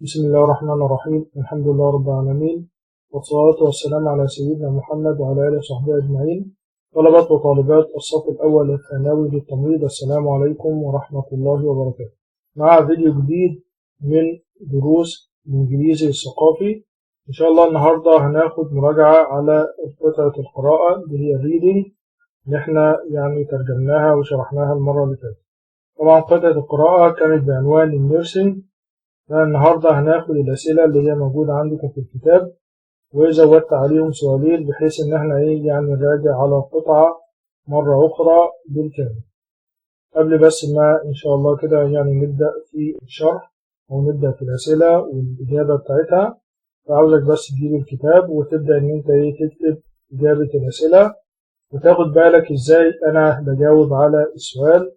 بسم الله الرحمن الرحيم. الحمد لله رب العالمين، والصلاة والسلام على سيدنا محمد وعلى آله وصحبه أجمعين. طلبة وطالبات الصف الأول الثانوي للتمريض، السلام عليكم ورحمة الله وبركاته. مع فيديو جديد من دروس الإنجليزي الثقافي. إن شاء الله النهاردة هناخد مراجعة على قطعة القراءة اللي هي reading اللي احنا ترجمناها وشرحناها المرة اللي فاتت. طبعا قطعة القراءة كانت بعنوان النيرسينج. النهاردة هناخد الأسئلة اللي هي موجودة عندكم في الكتاب، وزودت عليهم سؤالين بحيث إن احنا نراجع على القطعة مرة أخرى بالكامل. قبل بس ما إن شاء الله كده نبدأ في الشرح أو نبدأ في الأسئلة والإجابة بتاعتها، فعاوزك بس تجيب الكتاب وتبدأ إن أنت تكتب إجابة الأسئلة، وتاخد بالك إزاي أنا بجاوب على السؤال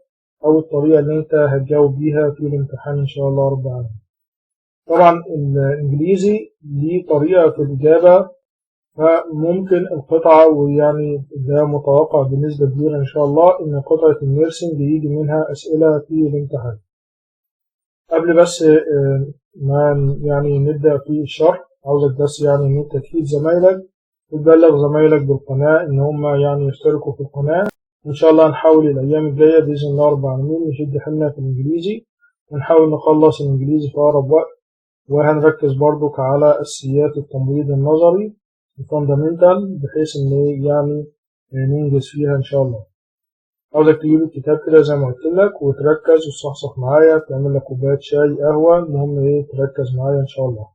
أو الطريقة اللي أنت هتجاوب بيها في الامتحان إن شاء الله رب العالمين. طبعا الإنجليزي ليه طريقة في الإجابة، فممكن القطعة ده متوقع بنسبة كبيرة إن شاء الله إن قطعة النيرسينج يجي منها أسئلة في الامتحان. قبل بس ما نبدأ في الشرح، عاوزك بس إن أنت تفيد زمايلك وتبلغ زمايلك بالقناة إن هم يشتركوا في القناة. إن شاء الله نحاول الأيام الجاية بإذن الله رب العالمين نشد حيلنا في الإنجليزي ونحاول نخلص الإنجليزي في أقرب وقت، وهنركز برضك على أساسيات التمريض النظري الفاندامنتال بحيث إن ننجز فيها إن شاء الله. عاوزك تجيب الكتاب كده زي ما قلت لك وتركز وتصحصح معايا، تعمل لك كوباية شاي قهوة، المهم تركز معايا إن شاء الله.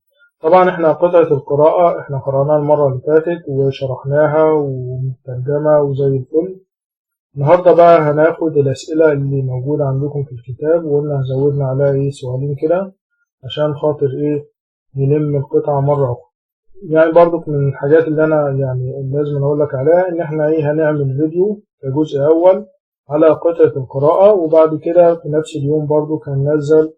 طبعا احنا قطعة القراءة احنا قرأناها المرة اللي فاتت وشرحناها ومترجمة وزي الفل. النهاردة بقى هناخد الأسئلة اللي موجودة عندكم في الكتاب، وقلنا زودنا عليها سؤالين كده عشان خاطر نلم القطعة مرة أخرى. برضو من الحاجات اللي أنا لازم أقول لك عليها إن إحنا هنعمل فيديو كجزء أول على قطعة القراءة، وبعد كده في نفس اليوم برضو هننزل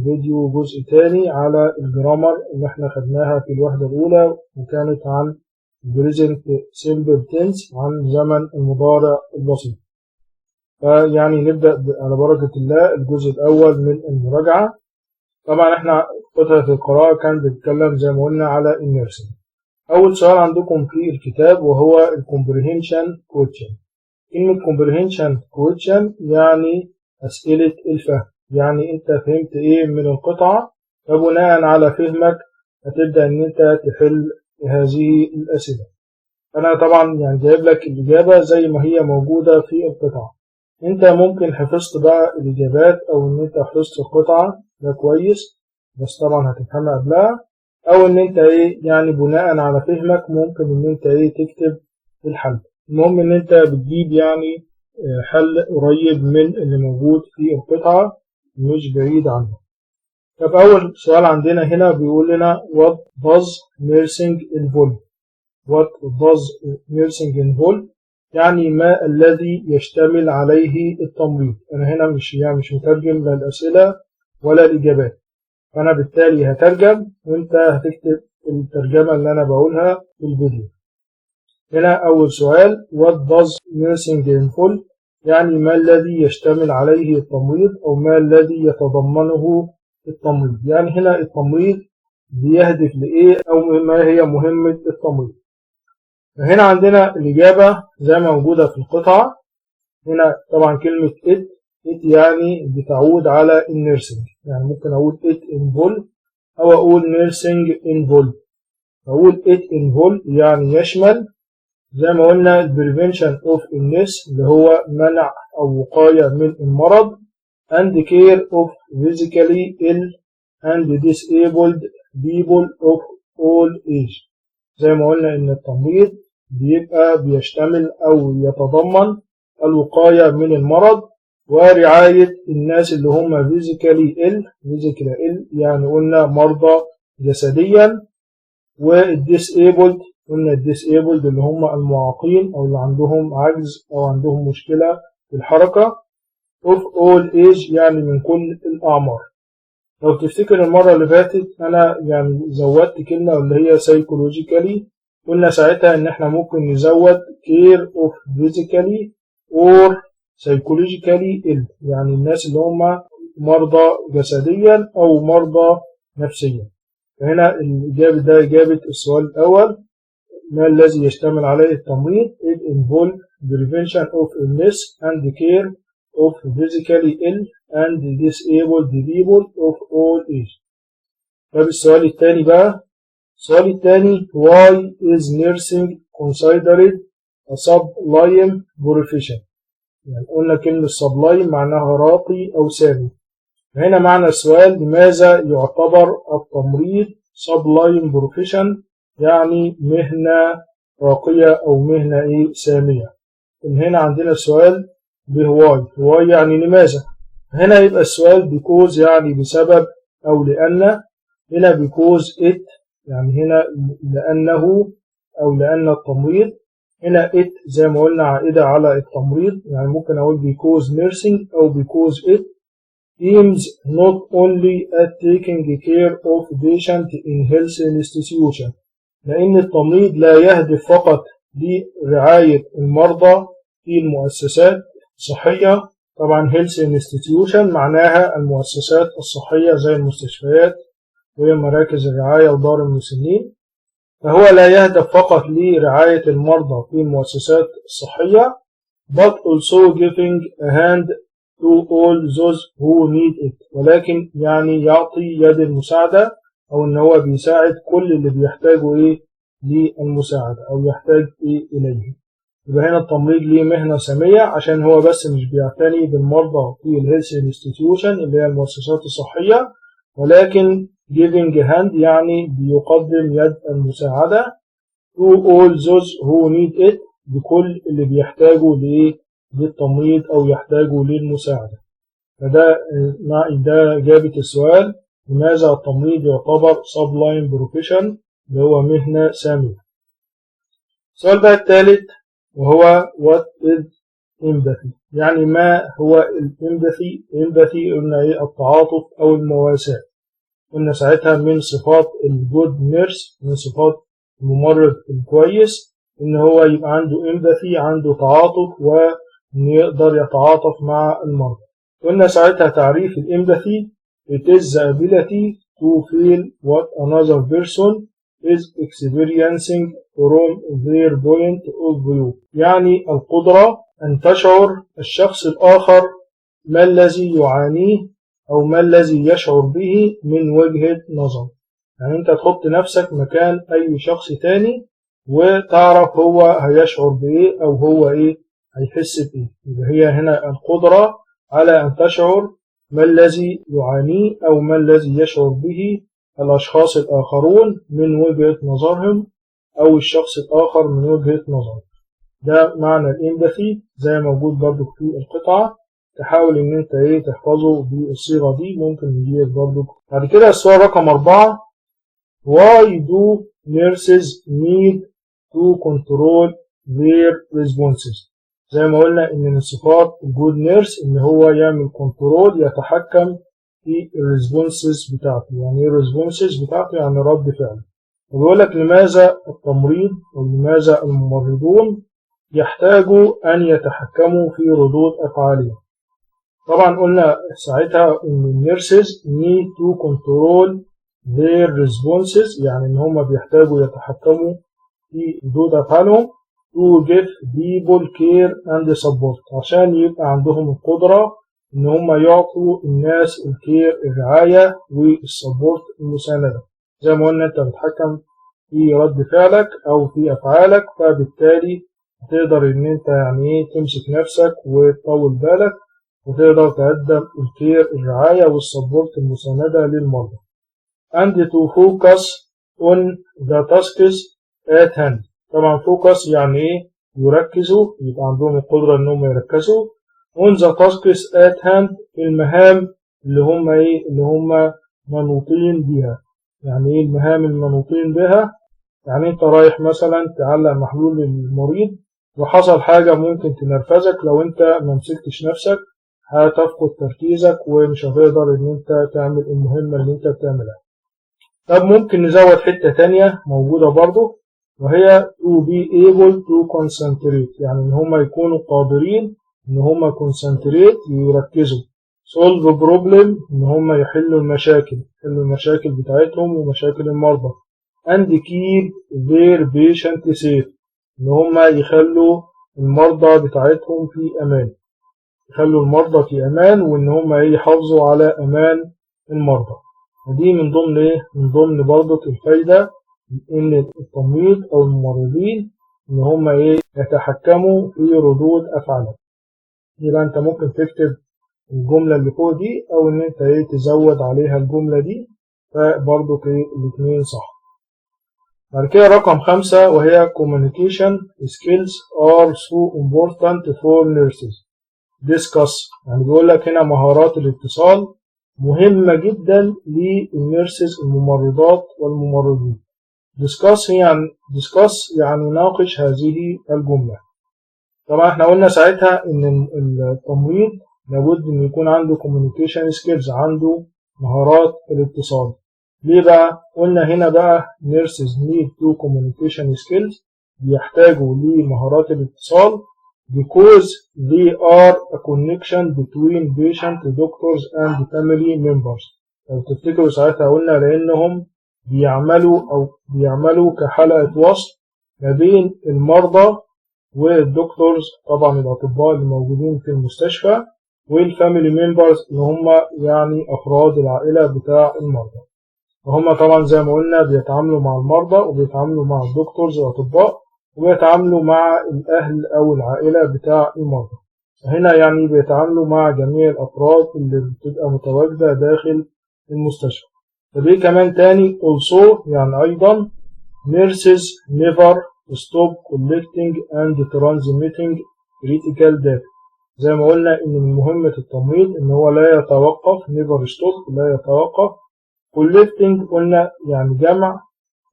فيديو جزء تاني على الجرامر اللي إحنا خدناها في الوحدة الأولى، وكانت عن present simple tense، عن زمن المضارع البسيط. نبدأ على بركة الله الجزء الأول من المراجعة. طبعا احنا قطعة القراءة كان بتتكلم زي ما قلنا على النيرسينج. أول سؤال عندكم في الكتاب وهو الكومبريهنشن كويشن. كلمة comprehension question أسئلة الفهم، أنت فهمت من القطعة، فبناء على فهمك هتبدأ إن أنت تحل هذه الأسئلة. أنا طبعا جايب لك الإجابة زي ما هي موجودة في القطعة. أنت ممكن حفظت بقى الإجابات أو إن أنت حفظت القطعة، ده كويس، بس طبعا هتفهمها قبلها، أو إن أنت بناء على فهمك ممكن إن أنت تكتب الحل. المهم إن أنت بتجيب حل قريب من اللي موجود في القطعة، مش بعيد عنه. فأول سؤال عندنا هنا بيقول لنا what does nursing involve؟ what does nursing involve ما الذي يشتمل عليه التمريض. أنا هنا مش مترجم لا الأسئلة ولا الإجابات، فأنا بالتالي هترجم وأنت هتكتب الترجمة اللي أنا بقولها في الفيديو. هنا أول سؤال what does nursing involve؟ ما الذي يشتمل عليه التمريض أو ما الذي يتضمنه التمريض. هنا التمريض بيهدف لإيه أو ما هي مهمة التمريض. هنا عندنا الإجابة زي ما موجودة في القطعة. هنا طبعا كلمة it بتعود على النيرسينج، ممكن أقول it involve أو أقول nursing involve. أقول it involve يشمل زي ما قلنا prevention of illness اللي هو منع أو وقاية من المرض and care of physically ill and disabled people of all age. زي ما قلنا إن التمريض بيشتمل أو يتضمن الوقاية من المرض ورعاية الناس اللي هم physically ill قلنا مرضى جسديا، والdisabled قلنا الdisabled اللي هم المعاقين أو اللي عندهم عجز أو عندهم مشكلة في الحركة، of all age من كل الأعمار. لو تفتكر المرة اللي فاتت أنا زودت كلمة اللي هي psychologically، قلنا ساعتها إن إحنا ممكن نزود care of physically or psychologically ill، الناس اللي هم مرضى جسديا أو مرضى نفسيا. فهنا الإجابة ده إجابة السؤال الأول، ما الذي يشتمل عليه التمريض؟ It involves prevention of illness and care of physically ill and disabled people of all ages. طب السؤال الثاني بقى، السؤال الثاني why is nursing considered a sublime profession؟ يعني قلنا كلمة sublime معناها راقي أو سامي. هنا معنى السؤال لماذا يعتبر التمريض sublime profession، يعني مهنة راقية أو مهنة سامية. هنا عندنا السؤال بهواي، هواي يعني لماذا. هنا يبقى السؤال because يعني بسبب أو لأن. هنا because it يعني هنا لأنه أو لأن التمريض. هنا it زي ما قلنا عائدة على التمريض، يعني ممكن أقول because nursing أو because it aims not only at taking care of patient in health institution، لأن التمريض لا يهدف فقط لرعاية المرضى في المؤسسات الصحية. طبعا health institution معناها المؤسسات الصحية زي المستشفيات ومراكز الرعاية ودار المسنين. فهو لا يهدف فقط لرعاية المرضى في المؤسسات الصحية but also giving a hand to all those who need it، ولكن يعني يعطي يد المساعدة أو إن هو بيساعد كل اللي بيحتاجوا للمساعدة أو يحتاج إليه. يبقى هنا التمريض ليه مهنة سامية عشان هو بس مش بيعتني بالمرضى في الهيلث انستتيوشن اللي هي المؤسسات الصحية، ولكن giving hand يعني بيقدم يد المساعدة to all those who need it، بكل اللي بيحتاجوا للتمريض أو يحتاجوا للمساعدة. ده إجابة السؤال لماذا التمريض يعتبر sublime profession اللي هو مهنة سامية. السؤال بقى الثالث وهو what is empathy، يعني ما هو الامباثي؟ empathy قلنا التعاطف أو المواساة. قلنا ساعتها من صفات الجود نيرس، من صفات الممرض الكويس إن هو يبقى عنده empathy، عنده تعاطف وإنه يقدر يتعاطف مع المرضى. قلنا ساعتها تعريف الempathy it is the ability to feel what another person is experiencing from their point of view، يعني القدرة أن تشعر الشخص الآخر ما الذي يعانيه أو ما الذي يشعر به من وجهة نظر. يعني أنت تحط نفسك مكان أي شخص تاني وتعرف هو هيشعر بإيه أو هو هيحس بإيه. يبقى هي هنا القدرة على أن تشعر ما الذي يعانيه أو ما الذي يشعر به الأشخاص الآخرون من وجهة نظرهم أو الشخص الآخر من وجهة نظره. ده معنى الإمباثي زي موجود برضو في القطعة. تحاول إن أنت تحفظه بالصيغة دي، ممكن نجيلك برضو. بعد كده السؤال رقم 4 Why do nurses need to control their responses؟ زي ما قلنا إن من صفات الجود نيرس إن هو يعمل كنترول، يتحكم في الريسبونسز بتاعته. يعني ايه الريسبونسز بتاعته؟ يعني رد فعل. وبيقول لك لماذا التمريض أو لماذا الممرضون يحتاجوا أن يتحكموا في ردود أفعالهم. طبعا قلنا ساعتها إن النيرسز need to control their responses، يعني إن هم بيحتاجوا يتحكموا في ردود أفعالهم to give people care and support، عشان يبقى عندهم القدرة إن هم يعطوا الناس الكير الرعاية والسبورت المساندة. زي ما قلنا أنت بتحكم في رد فعلك أو في أفعالك، فبالتالي تقدر إن أنت تمسك نفسك وتطول بالك وتقدر تقدم الكير الرعاية والسبورت المساندة للمرضى. and to focus on the tasks at hand. طبعا focus يعني يركزوا، يبقى عندهم القدرة إنهم يركزوا on the tasks at hand، المهام اللي هم منوطين بها. يعني المهام المنوطين بها؟ يعني انت رايح مثلا تعلق محلول للمريض وحصل حاجة ممكن تنرفزك، لو انت ما مسكتش نفسك هتفقد تركيزك ومش هتقدر ان انت تعمل المهمة اللي انت بتعملها. طب ممكن نزود حتة تانية موجودة برضو، وهي to be able to concentrate، يعني ان هم يكونوا قادرين ان هم concentrate يركزوا. solve problem إن هم يحلوا المشاكل بتاعتهم ومشاكل المرضى and keep their patient safe إن هم يخلوا المرضى بتاعتهم في أمان، يخلوا المرضى في أمان وإن هم يحافظوا على أمان المرضى. ودي من ضمن من ضمن برضه الفايدة إن التمريض أو الممرضين إن هم يتحكموا في ردود أفعالهم. يبقى أنت ممكن تكتب الجملة اللي فوق دي أو إن أنت تزود عليها الجملة دي، فبرضه الاتنين صح. بعد كده رقم 5 وهي communication skills are so important for nurses. discuss يعني بيقول لك هنا مهارات الاتصال مهمة جدا للنيرسز الممرضات والممرضين. discuss يعني ناقش هذه الجملة. طبعا احنا قلنا ساعتها ان التمريض لابد ان يكون عنده communication skills، عنده مهارات الاتصال. ليه بقى؟ قلنا هنا بقى nurses need to communication skills، بيحتاجوا لمهارات الاتصال because they are a connection between patient, doctors and family members. لو تفتكروا ساعتها قلنا لأنهم بيعملوا كحلقة وصل ما بين المرضى والدكتورز، طبعا الأطباء اللي موجودين في المستشفى، والفاميلي ممبرز اللي هم يعني أفراد العائلة بتاع المرضى. وهم طبعا زي ما قلنا بيتعاملوا مع المرضى وبيتعاملوا مع الدكتورز والأطباء وبيتعاملوا مع الأهل أو العائلة بتاع المرضى. هنا يعني بيتعاملوا مع جميع الأفراد اللي بتبقى متواجدة داخل المستشفى. فدي كمان تاني also يعني أيضا nurses never stop collecting and transmitting critical data. زي ما قلنا إن من مهمة التمريض إن هو لا يتوقف never stop لا يتوقف، collecting قلنا يعني جمع،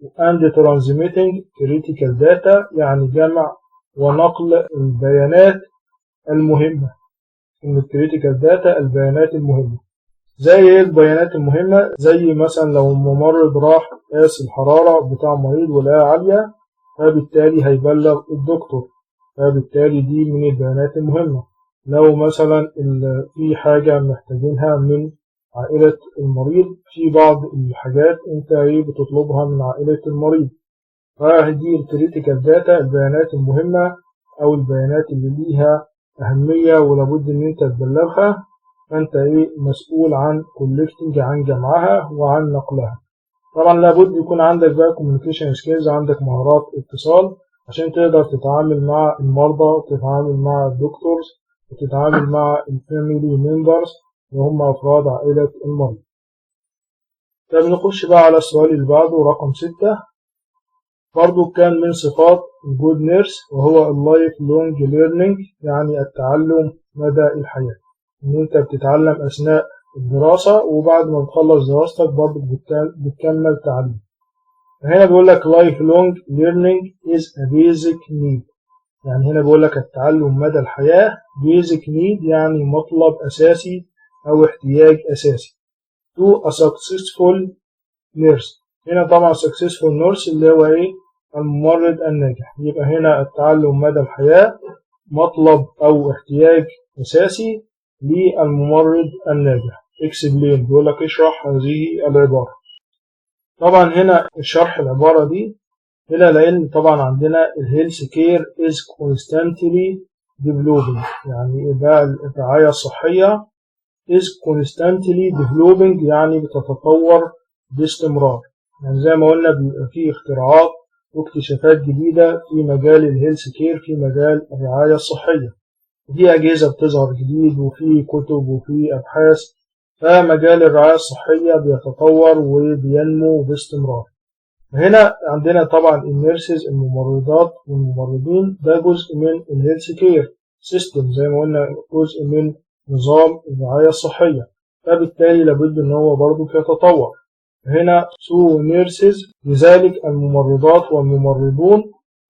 and transmitting critical data يعني جمع ونقل البيانات المهمة. إن critical data البيانات المهمة زي البيانات المهمة، زي مثلا لو الممرض راح قاس الحرارة بتاع مريض ولقاها عالية فبالتالي هيبلغ الدكتور، فبالتالي دي من البيانات المهمة. لو مثلا في حاجة محتاجينها من عائلة المريض، في بعض الحاجات انت بتطلبها من عائلة المريض، فهذه الكريتيكال داتا البيانات المهمة او البيانات اللي ليها اهمية ولابد ان انت تبلغها، فانت مسؤول عن كولكتنج عن جمعها وعن نقلها. طبعا لابد يكون عندك بقى كوميونيكيشن سكيلز، عندك مهارات اتصال عشان تقدر تتعامل مع المرضى وتتعامل مع الدكتورز وتتعامل مع الفاميلي ممبرز وهم أفراد عائلة المريض. طب نخش بقى على السؤال اللي بعده رقم 6. برضو كان من صفات الجود نيرس وهو اللايف لونج ليرنينج، يعني التعلم مدى الحياة، إن أنت بتتعلم أثناء الدراسة وبعد ما بتخلص دراستك برضو بتكمل تعليم. هنا بيقول لك life long learning is a basic need، يعني هنا بيقول لك التعلم مدى الحياة basic need يعني مطلب أساسي أو احتياج أساسي to a successful nurse. هنا طبعا successful nurse اللي هو الممرض الناجح. يبقى هنا التعلم مدى الحياة مطلب أو احتياج أساسي للممرض الناجح. explain بيقول لك اشرح هذه العبارة. طبعا هنا الشرح العبارة دي هنا لأن طبعا عندنا الهيلث كير is constantly developing، يعني بقى الرعاية الصحية is constantly developing يعني بتتطور باستمرار. يعني زي ما قلنا بيبقى في اختراعات واكتشافات جديدة في مجال الهيلث كير، في مجال الرعاية الصحية، وفي أجهزة بتظهر جديد وفي كتب وفي أبحاث، فمجال الرعاية الصحية بيتطور وبينمو باستمرار. هنا عندنا طبعا النيرسز الممرضات والممرضين ده جزء من الهيلث كير سيستم، زي ما قلنا جزء من نظام الرعاية الصحية، فبالتالي لابد ان هو برضه يتطور. هنا سو نيرسز لذلك الممرضات والممرضون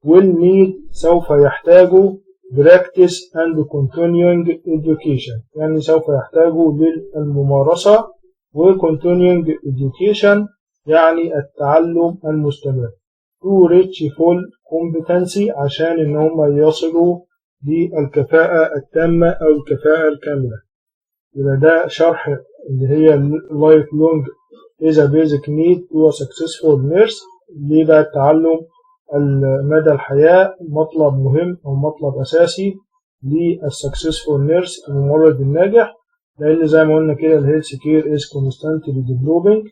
والنيد سوف يحتاجوا practice and continuing education، يعني سوف يحتاجوا للممارسة و continuing education يعني التعلم المستمر to reach full competency عشان ان هم يصلوا للكفاءة التامة او الكفاءة الكاملة. يبقى ده شرح اللي هي life long is a basic need to a successful nurse. ليه بقى التعلم مدى الحياة مطلب مهم أو مطلب أساسي للsuccessful nurse الممرض الناجح، لأن زي ما قلنا كده الهيلث كير is constantly developing،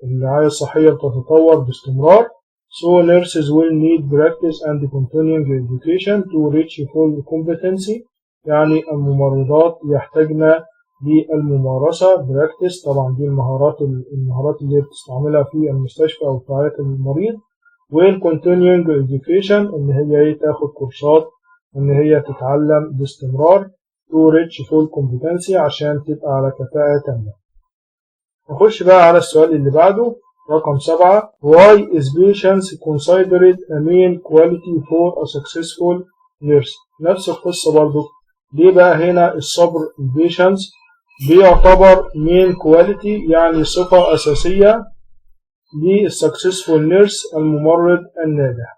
الرعاية الصحية بتتطور باستمرار. So nurses will need practice and continuing education to reach full competency. يعني الممرضات يحتاجن للممارسة practice، طبعا دي المهارات اللي بتستعملها في المستشفى أو في رعاية المريض، والcontinuing education إن هي تاخد كورسات إن هي تتعلم باستمرار to reach full competency عشان تبقى على كفاءة تامة. نخش بقى على السؤال اللي بعده رقم 7. Why is patience considered a main quality for a successful nurse؟ نفس القصة برضو. ليه بقى هنا الصبر البيشنس بيعتبر main quality يعني صفة أساسية للsuccessful nurse الممرض الناجح؟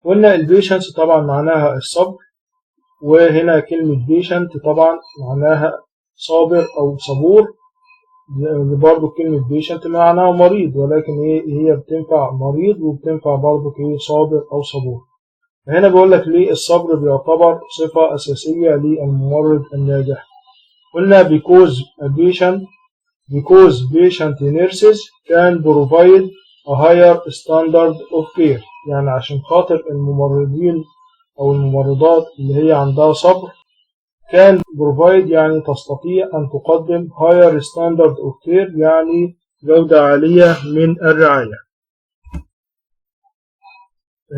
قلنا البيشنس طبعا معناها الصبر، وهنا كلمة بيشنت طبعا معناها صابر أو صبور، برضو كلمة بيشنت معناها مريض، ولكن هي بتنفع مريض وبتنفع برضو صابر أو صبور. هنا بقول لك ليه الصبر بيعتبر صفة أساسية للممرض الناجح. قلنا because patient nurses can provide a higher standard of care، يعني عشان خاطر الممرضين أو الممرضات اللي هي عندها صبر can provide يعني تستطيع أن تقدم higher standard of care يعني جودة عالية من الرعاية.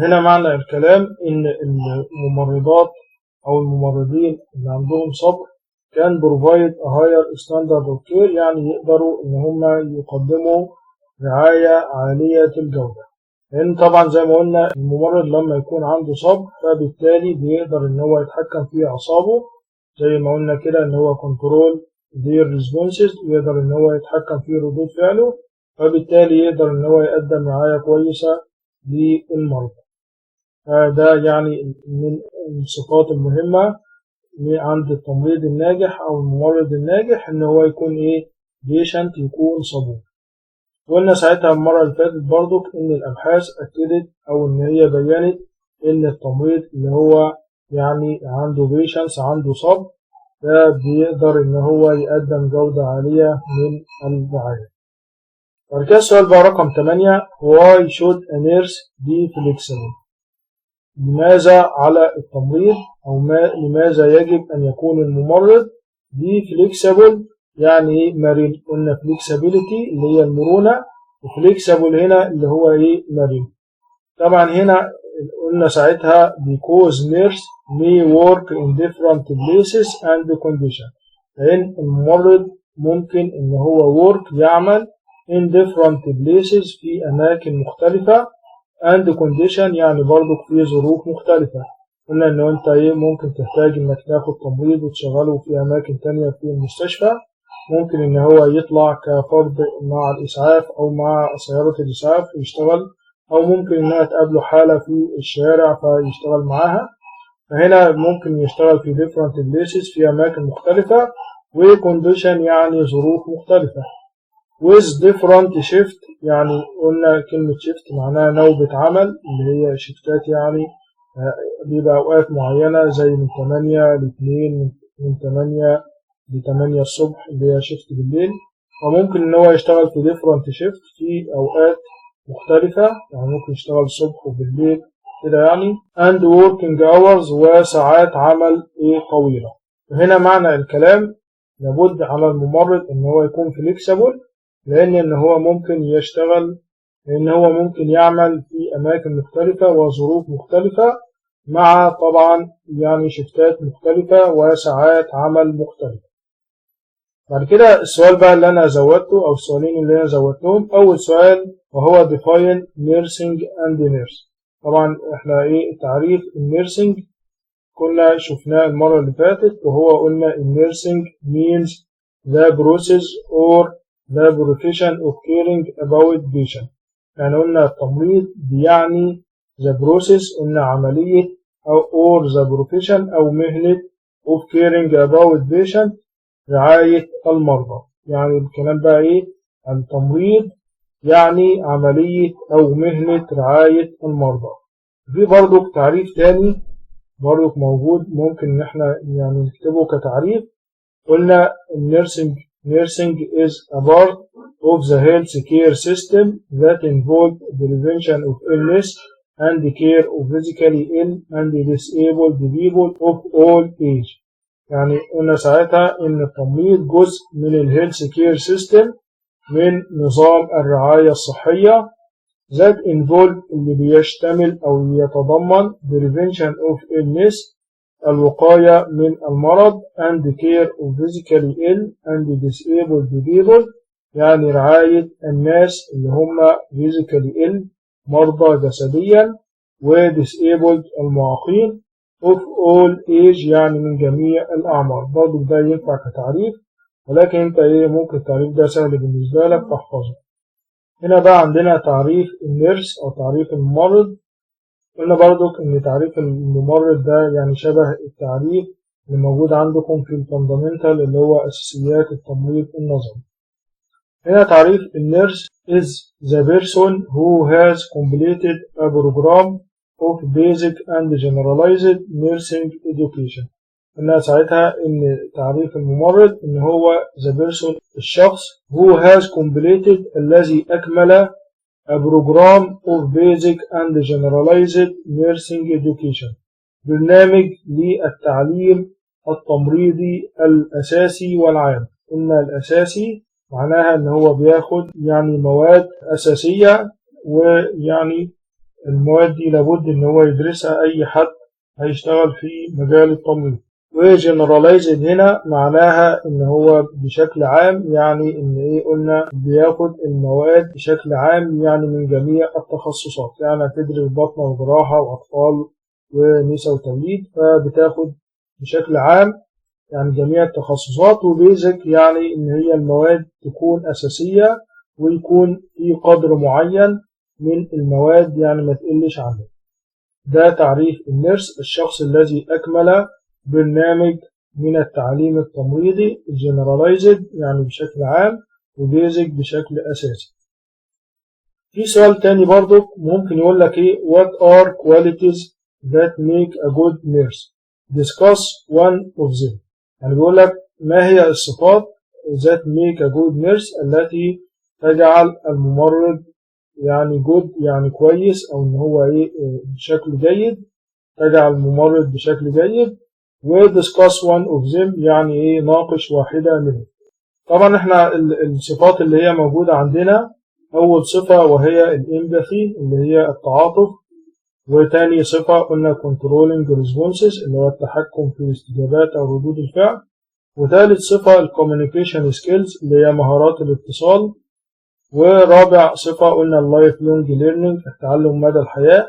هنا معنى الكلام إن الممرضات أو الممرضين اللي عندهم صبر can provide a higher standard of care يعني يقدروا إن هم يقدموا رعاية عالية الجودة. لأن طبعا زي ما قلنا الممرض لما يكون عنده صبر فبالتالي بيقدر إن هو يتحكم في أعصابه، زي ما قلنا كده إن هو control their responses، يقدر إن هو يتحكم في ردود فعله، فبالتالي يقدر إن هو يقدم رعاية كويسة للمرضى. ده يعني من الصفات المهمة عند التمريض الناجح أو الممرض الناجح، إن هو يكون patient، يكون صبور. قلنا ساعتها المرة اللي فاتت برضو إن الأبحاث أكدت أو إن هي بيّنت إن التمريض اللي هو يعني عنده patience عنده صبر ده بيقدر إن هو يقدم جودة عالية من الرعاية. بعد كده السؤال بقى رقم 8. Why should a nurse be flexible؟ لماذا على التمريض أو لماذا يجب أن يكون الممرض be flexible يعني مرن؟ قلنا flexibility اللي هي المرونة، وflexible هنا اللي هو مرن. طبعا هنا قلنا ساعتها because nurse may work in different places and conditions، لأن الممرض ممكن إن هو work يعمل in different places في أماكن مختلفة and condition يعني برضو في ظروف مختلفة. قلنا إن أنت ممكن تحتاج إنك تاخد تمريض وتشغله في أماكن تانية في المستشفى، ممكن إن هو يطلع كفرد مع الإسعاف أو مع سيارة الإسعاف يشتغل، أو ممكن إنها تقابله حالة في الشارع فيشتغل معاها. فهنا ممكن يشتغل في different places في أماكن مختلفة، وcondition يعني ظروف مختلفة. with different shift يعني قلنا كلمة shift معناها نوبة عمل اللي هي شيفتات، يعني بيبقى أوقات معينة زي من 8 ل 2، من 8 ل 8 الصبح اللي هي شيفت بالليل، وممكن إن هو يشتغل في different shift في أوقات مختلفة، يعني ممكن يشتغل الصبح وبالليل كده يعني and working hours وساعات عمل طويلة. وهنا معنى الكلام لابد على الممرض إن هو يكون flexible، لأن هو ممكن يشتغل، لأن هو ممكن يعمل في أماكن مختلفة وظروف مختلفة مع طبعا يعني شفتات مختلفة وساعات عمل مختلفة. بعد كده السؤال بقى اللي أنا زودته أو السؤالين اللي أنا زودتهم. أول سؤال وهو define nursing and nurse. طبعا احنا تعريف النيرسينج كنا شفناه المرة اللي فاتت، وهو قلنا النيرسينج means the process or the profession of caring about patient. يعني قلنا التمريض يعني the process، قلنا عملية or the profession أو مهنة of caring about patient رعاية المرضى. يعني الكلام بقى إيه؟ التمريض يعني عملية أو مهنة رعاية المرضى. في برضو تعريف تاني برضو موجود ممكن إن احنا يعني نكتبه كتعريف. قلنا nursing is a part of the health care system that involves prevention of illness and care of physically ill and disabled people of all age. يعني قلنا ساعتها إن التمريض جزء من الهيلث كير سيستم، من نظام الرعاية الصحية that involve اللي بيشتمل أو يتضمن prevention of illness الوقاية من المرض and care of physically ill and disabled people، يعني رعاية الناس اللي هم physically ill مرضى جسديا و disabled المعاقين of all age يعني من جميع الأعمار. برضو ده ينفع كتعريف، ولكن انت ايه ممكن التعريف ده سهل بالنسبة لك تحفظه. هنا بقى عندنا تعريف النيرس أو تعريف الممرض. قلنا برضو إن تعريف الممرض ده يعني شبه التعريف اللي موجود عندكم في الفاندامنتال اللي هو أساسيات التمريض النظري. هنا تعريف النيرس is the person who has completed a program of basic and generalized nursing education. قلنا ساعتها إن تعريف الممرض إن هو the person الشخص who has completed الذي أكمل a program of basic and generalized nursing education برنامج للتعليم التمريضي الأساسي والعام. إن الأساسي معناها إن هو بياخد يعني مواد أساسية، ويعني المواد دي لابد إن هو يدرسها أي حد هيشتغل في مجال التمريض. وجنرالايزد هنا معناها ان هو بشكل عام، يعني ان ايه قلنا بياخد المواد بشكل عام يعني من جميع التخصصات. يعني هتدرس بطنة وجراحة واطفال ونساء وتوليد، فبتاخد بشكل عام يعني جميع التخصصات. وبيزك يعني ان هي المواد تكون اساسية ويكون في قدر معين من المواد يعني ما تقلش عنه. ده تعريف النيرس الشخص الذي اكمل برنامج من التعليم التمريضي generalized يعني بشكل عام وبيزك بشكل أساسي. في سؤال تاني برضو ممكن يقول لك ايه what are qualities that make a good nurse discuss one of them. يعني بيقول لك ما هي الصفات that make a good nurse التي تجعل الممرض يعني good يعني كويس او ان هو ايه بشكل جيد، تجعل الممرض بشكل جيد. ودiscuss one of them يعني ايه ناقش واحدة منهم. طبعا احنا الصفات اللي هي موجودة عندنا اول صفة وهي الامباثي اللي هي التعاطف، وتاني صفة قلنا controlling responses اللي هو التحكم في الاستجابات او ردود الفعل، وثالث صفة الكوميونيكيشن سكيلز اللي هي مهارات الاتصال، ورابع صفة قلنا اللايف لونج ليرنينج التعلم مدى الحياة،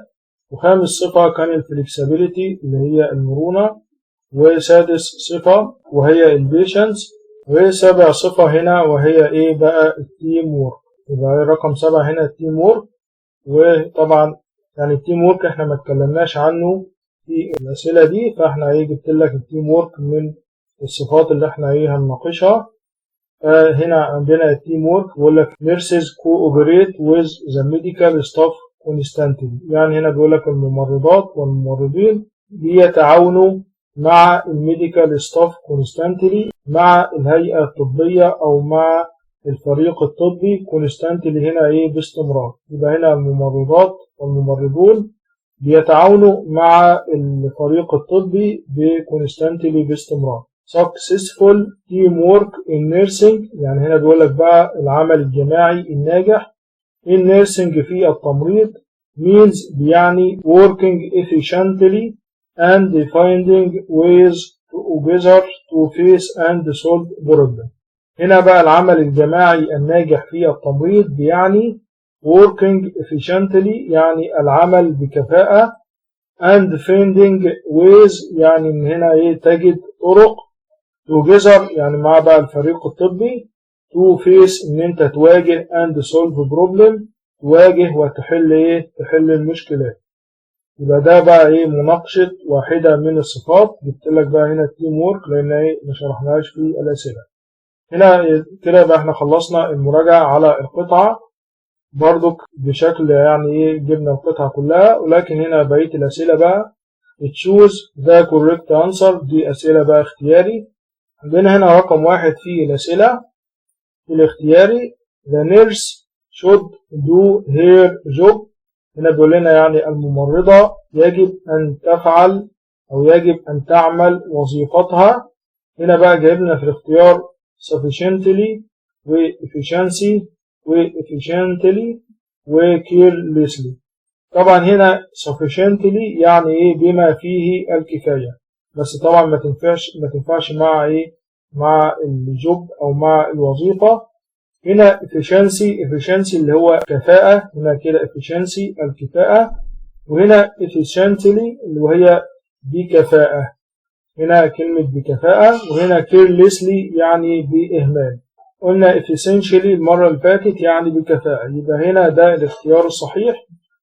وخامس صفة كان الفلكسبيليتي اللي هي المرونة، وسادس صفة وهي البيشنس، وسابع صفة هنا وهي ايه بقى التيم وورك. يبقى رقم 7 هنا التيم وورك. وطبعا يعني التيم وورك احنا ما اتكلمناش عنه في الأسئلة دي، فاحنا ايه جبت لك التيم وورك من الصفات اللي احنا ايه هنناقشها. هنا عندنا التيم وورك بيقول لك nurses cooperate with the medical staff constantly. يعني هنا بيقول لك الممرضات والممرضين بيتعاونوا مع الميديكال ستاف كونستانتلي مع الهيئة الطبية أو مع الفريق الطبي كونستانتلي هنا إيه باستمرار. يبقى هنا الممرضات والممرضون بيتعاونوا مع الفريق الطبي بكونستانتلي باستمرار. successful teamwork in nursing يعني هنا بيقول لك بقى العمل الجماعي الناجح in nursing في التمريض means يعني working efficiently and finding ways together to face and solve problems. هنا بقى العمل الجماعي الناجح في التمريض يعني working efficiently يعني العمل بكفاءة and finding ways يعني من هنا ايه تجد طرق together يعني مع بقى الفريق الطبي to face ان انت تواجه and solve problem تواجه وتحل ايه تحل المشكلات. يبقى ده بقى ايه مناقشة واحدة من الصفات. جبت لك بقى هنا التيم وورك لان ايه ما شرحناهاش في الأسئلة. هنا كده بقى احنا خلصنا المراجعة على القطعة برضك بشكل يعني ايه جبنا القطعة كلها، ولكن هنا بقية الأسئلة بقى choose the correct answer، دي أسئلة بقى اختياري. عندنا هنا رقم 1 في الأسئلة الاختياري the nurse should do her job. هنا بيقول لنا يعني الممرضة يجب أن تفعل أو يجب أن تعمل وظيفتها. هنا بقى جايب لنا في الاختيار sufficiently و efficiency و efficiently و carelessly. طبعا هنا sufficiently يعني ايه بما فيه الكفاية، بس طبعا ما تنفعش مع ايه مع الجوب او مع الوظيفة. هنا efficiency اللي هو كفاءة، هنا كده efficiency الكفاءة، وهنا efficiently اللي وهي بكفاءة، هنا كلمة بكفاءة، وهنا carelessly يعني بإهمال. قلنا essentially المرة اللي فاتت يعني بكفاءة، يبقى هنا ده الاختيار الصحيح،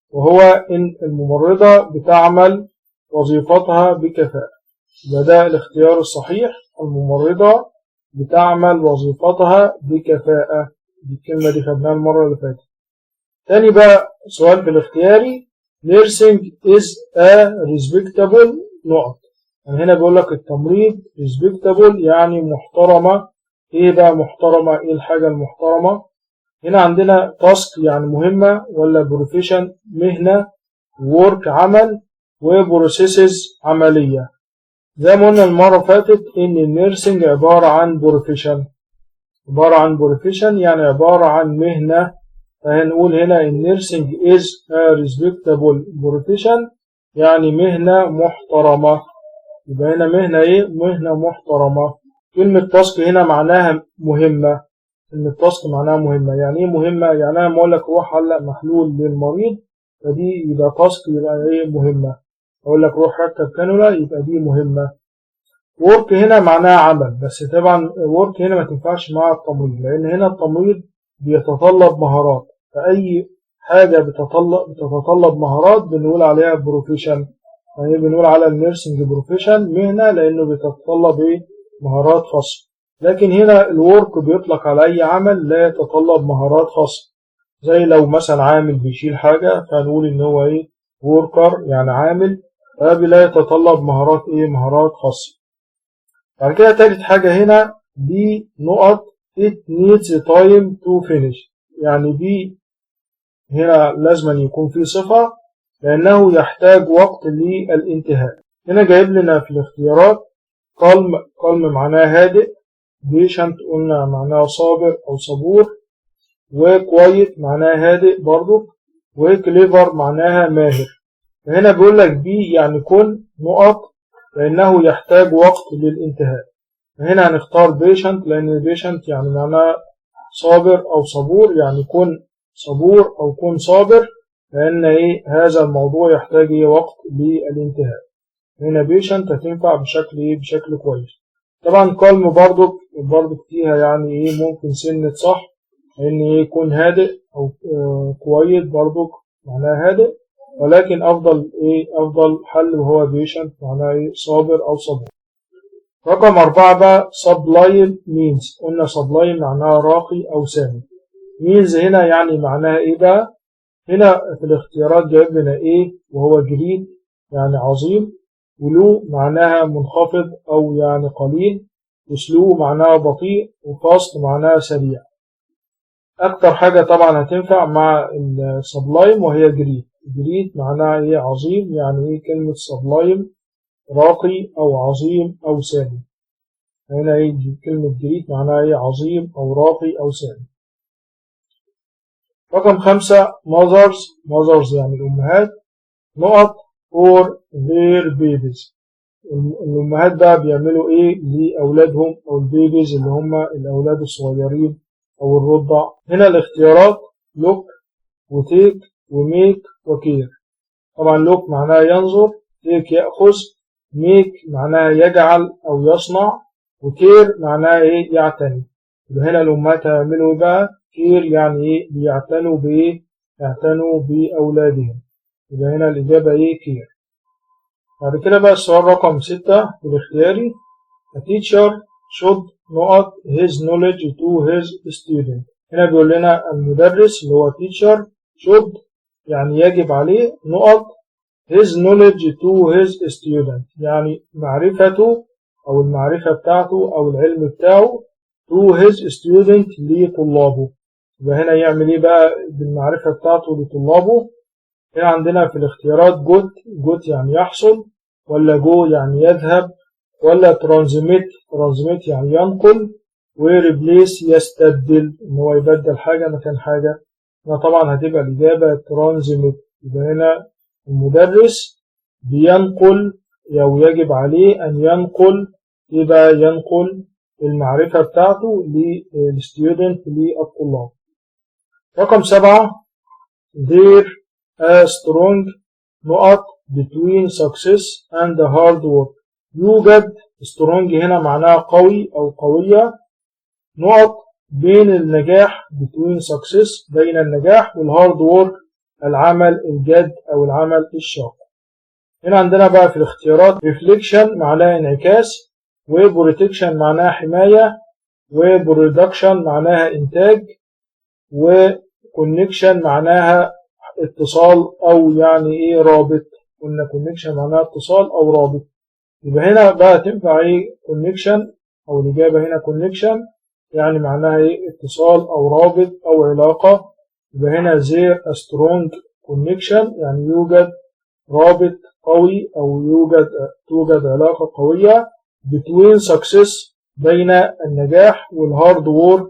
وهو إن الممرضة بتعمل وظيفتها بكفاءة. يبقى ده الاختيار الصحيح، الممرضة بتعمل وظيفتها بكفاءة. دي الكلمة دي خدناها المرة اللي فاتت. تاني بقى سؤال في الاختياري nursing is a respectable نقط. يعني هنا بيقول لك التمريض respectable يعني محترمة. ايه بقى محترمة؟ ايه الحاجة المحترمة؟ هنا عندنا task يعني مهمة، ولا profession مهنة، work عمل، وبروسيسز عملية. زي ما قلنا المرة اللي فاتت ان النيرسينج عبارة عن بروفيشن يعني عبارة عن مهنة. فهنقول هنا النيرسينج is a respectable profession يعني مهنة محترمة. يبقى هنا مهنة ايه؟ مهنة محترمة. كلمة تاسك هنا معناها مهمة. كلمة تاسك معناها مهمة. يعني ايه مهمة؟ يعني انا لما اقول لك روح علق محلول للمريض فدي يبقى تاسك، يبقى ايه مهمة. اقول لك روح ركب كانولا يبقى دي مهمة. work هنا معناها عمل، بس طبعا work هنا ما تنفعش مع التمريض، لان هنا التمريض بيتطلب مهارات، فأي حاجة بتتطلب مهارات بنقول عليها بروفيشن. يعني بنقول على النيرسينج بروفيشن مهنة لأنه بيتطلب إيه؟ مهارات خاصة. لكن هنا الورك بيطلق على أي عمل لا يتطلب مهارات خاصة، زي لو مثلا عامل بيشيل حاجة فنقول إن هو إيه؟ وركر يعني عامل، فلا يتطلب مهارات إيه؟ مهارات خاصة. بعد كده تالت حاجة هنا دي نقط it needs time to finish. يعني دي هنا لازم يكون في صفة لأنه يحتاج وقت للانتهاء. هنا جايب لنا في الاختيارات calm معناه هادئ، patient قلنا معناه صابر أو صبور، وquiet معناه هادئ برضو، وclever معناها ماهر. هنا بيقول لك بي يعني كن نقط لأنه يحتاج وقت للانتهاء. هنا هنختار patient لأن patient يعني معناه صابر أو صبور، يعني كن صبور أو كن صابر، لأن إيه هذا الموضوع يحتاج إيه وقت للانتهاء. هنا patient هتنفع بشكل كويس. طبعا calm برضو فيها يعني إيه ممكن سنة صح، لأن إيه يكون هادئ أو كويس برضو معناه هادئ، ولكن أفضل حل وهو patient معناه إيه صابر أو صبور. رقم 4 بقى sublime means. قلنا sublime معناها راقي أو سامي. means هنا يعني معناها إيه بقى؟ هنا في الاختيارات جايب لنا إيه وهو جريد يعني عظيم، ولو معناها منخفض أو يعني قليل، وسلو معناها بطيء، وفاست معناها سريع. أكتر حاجة طبعا هتنفع مع السبلايم وهي جريد معناها إيه عظيم، يعني إيه كلمة سبلايم راقي أو عظيم أو سامي. هنا يجي كلمة جريد معناها إيه عظيم أو راقي أو سامي. رقم 5 mothers يعني الأمهات نقط for their babies. الأمهات بقى بيعملوا إيه لأولادهم أو البيبيز اللي هم الأولاد الصغيرين أو الرضع. هنا الاختيارات look وتيك وميك وكير. طبعا look معناها ينظر، تيك يأخذ، ميك معناها يجعل أو يصنع، وكير معناها إيه يعتني. هنا الأمهات هيعملوا بقى كير يعني إيه بيعتنوا بإيه؟ يعتنوا بأولادهم. يبقى هنا الإجابة إيه؟ care. بعد كده بقى السؤال رقم 6 في الاختياري. A teacher should not his knowledge to his student. هنا بيقول لنا المدرس اللي هو teacher should يعني يجب عليه نقط his knowledge to his student يعني معرفته أو المعرفة بتاعته أو العلم بتاعه to his student لطلابه. يبقى هنا يعمل إيه بقى بالمعرفة بتاعته لطلابه؟ هنا عندنا في الاختيارات جوت يعني يحصل، ولا جو يعني يذهب، ولا ترانزميت يعني ينقل، وريبليس يستبدل ان هو يبدل حاجة مكان حاجة. هنا طبعا هتبقى الإجابة ترانزميت. يبقى هنا المدرس بينقل أو يجب عليه أن ينقل، يبقى ينقل المعرفة بتاعته للستودنت للطلاب. رقم 7 there a strong نقط between success and hard work. يوجد strong هنا معناها قوي أو قوية، نقط بين النجاح between success بين النجاح والهارد work العمل الجاد أو العمل الشاق. هنا عندنا بقى في الاختيارات reflection معناها انعكاس، وبروتكشن معناها حماية، وبرودكشن معناها إنتاج، وكونكشن معناها اتصال أو يعني إيه رابط. قلنا كونكشن معناها اتصال أو رابط. يبقى هنا بقى تنفع إيه كونكشن، أو الإجابة هنا كونكشن يعني معناها إيه اتصال أو رابط أو علاقة. يبقى هنا there a strong connection يعني يوجد رابط قوي أو توجد علاقة قوية between success بين النجاح والهارد وورك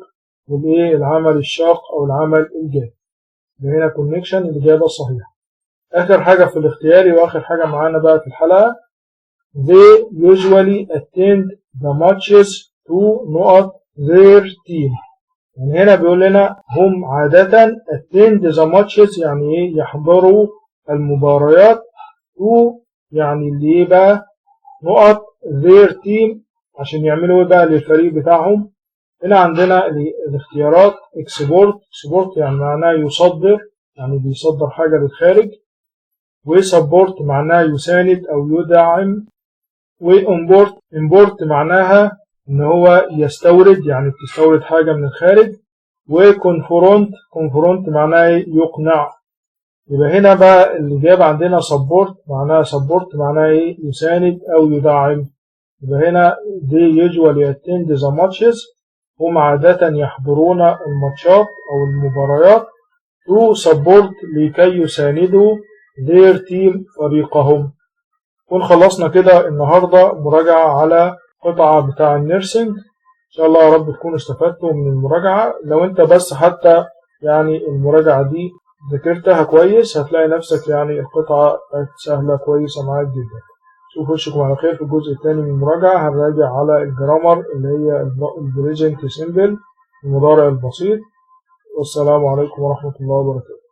والإيه العمل الشاق أو العمل الجاد. هنا connection الإجابة الصحيحة. آخر حاجة في الاختياري وآخر حاجة معانا بقى في الحلقة they usually attend the matches to نقط their team. يعني هنا بيقول لنا هم عادة attend the matches يعني إيه يحضروا المباريات، to يعني اللي إيه بقى نقط their team عشان يعملوا إيه بقى للفريق بتاعهم. هنا عندنا الاختيارات export يعني معناه يصدر يعني بيصدر حاجة للخارج، وسبورت معناه يساند أو يدعم، وإمبورت معناها إن هو يستورد يعني بتستورد حاجة من الخارج، وكونفرونت معناه يقنع. يبقى هنا بقى الإجابة عندنا سبورت معناها إيه يساند أو يدعم. يبقى هنا they usually attend the matches هم عادة يحضرون الماتشات أو المباريات to support لكي يساندوا their team فريقهم. خلصنا كده النهاردة مراجعة على قطعة بتاع النيرسينج. إن شاء الله يا رب تكونوا استفدتوا من المراجعة. لو أنت بس حتى يعني المراجعة دي ذاكرتها كويس هتلاقي نفسك يعني القطعة سهلة كويسة معاك جدا. شوف وشكم على خير. في الجزء الثاني من المراجعة هنراجع على الجرامر اللي هي البريزنت سيمبل المضارع البسيط. والسلام عليكم ورحمة الله وبركاته.